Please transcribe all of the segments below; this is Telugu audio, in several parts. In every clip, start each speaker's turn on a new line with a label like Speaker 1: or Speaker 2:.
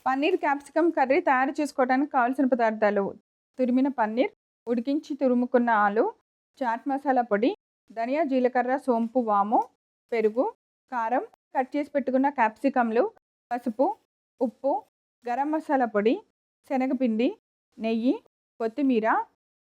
Speaker 1: పన్నీర్ క్యాప్సికమ్ కర్రీ తయారు చేసుకోవడానికి కావాల్సిన పదార్థాలు: తురిమిన పన్నీర్, ఉడికించి తురుముకున్న ఆలు, చాట్ మసాలా పొడి, ధనియా, జీలకర్ర, సోంపు, వాము, పెరుగు, కారం, కట్ చేసి పెట్టుకున్న క్యాప్సికమ్లు, పసుపు, ఉప్పు, గరం మసాలా పొడి, శనగపిండి, నెయ్యి, కొత్తిమీర.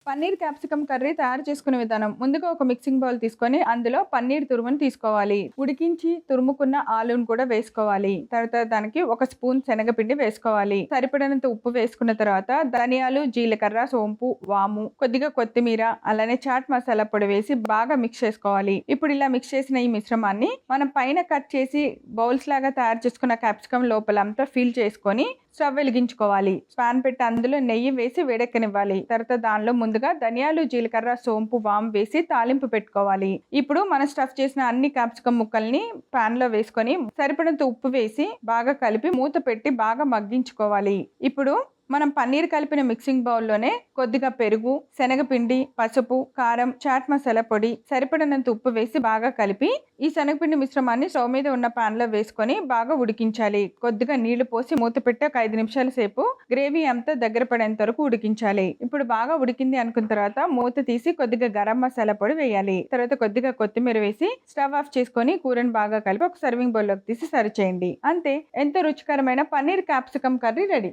Speaker 1: పన్నీర్ క్యాప్సికమ్ కర్రీ తయారు చేసుకునే విధానం: ముందుగా ఒక మిక్సింగ్ బౌల్ తీసుకొని అందులో పన్నీర్ తురుమును తీసుకోవాలి. ఉడికించి తురుముకున్న ఆలును కూడా వేసుకోవాలి. తర్వాత దానికి ఒక స్పూన్ శనగపిండి వేసుకోవాలి. సరిపడినంత ఉప్పు వేసుకున్న తర్వాత ధనియాలు, జీలకర్ర, సోంపు, వాము, కొద్దిగా కొత్తిమీర, అలానే చాట్ మసాలా పొడి వేసి బాగా మిక్స్ చేసుకోవాలి. ఇప్పుడు ఇలా మిక్స్ చేసిన ఈ మిశ్రమాన్ని మనం పైన కట్ చేసి బౌల్స్ లాగా తయారు చేసుకున్న క్యాప్సికమ్ లోపలంతా ఫిల్ చేసుకొని స్టవ్ వెలిగించుకోవాలి. పాన్ పెట్టి అందులో నెయ్యి వేసి వేడెక్కనివ్వాలి. తర్వాత దానిలో ముందుగా ధనియాలు, జీలకర్ర, సోంపు, వాము వేసి తాలింపు పెట్టుకోవాలి. ఇప్పుడు మనం స్టఫ్ చేసిన అన్ని క్యాప్సికమ్ ముక్కల్ని పాన్ లో వేసుకొని సరిపడినంత ఉప్పు వేసి బాగా కలిపి మూత పెట్టి బాగా మగ్గించుకోవాలి. ఇప్పుడు మనం పన్నీర్ కలిపిన మిక్సింగ్ బౌల్లోనే కొద్దిగా పెరుగు, శనగపిండి, పసుపు, కారం, చాట్ మసాలా పొడి, సరిపడినంత ఉప్పు వేసి బాగా కలిపి ఈ శనగపిండి మిశ్రమాన్ని స్టవ్ మీద ఉన్న పాన్ లో వేసుకొని బాగా ఉడికించాలి. కొద్దిగా నీళ్లు పోసి మూత పెట్టి ఒక 5 నిమిషాల సేపు గ్రేవీ అంతా దగ్గర పడేంత వరకు ఉడికించాలి. ఇప్పుడు బాగా ఉడికింది అనుకున్న తర్వాత మూత తీసి కొద్దిగా గరం మసాలా పొడి వేయాలి. తర్వాత కొద్దిగా కొత్తిమీర వేసి స్టవ్ ఆఫ్ చేసుకొని కూరని బాగా కలిపి ఒక సర్వింగ్ బౌల్ లోకి తీసి సర్వ్ చేయండి. అంతే, ఎంతో రుచికరమైన పన్నీర్ క్యాప్సికమ్ కర్రీ రెడీ.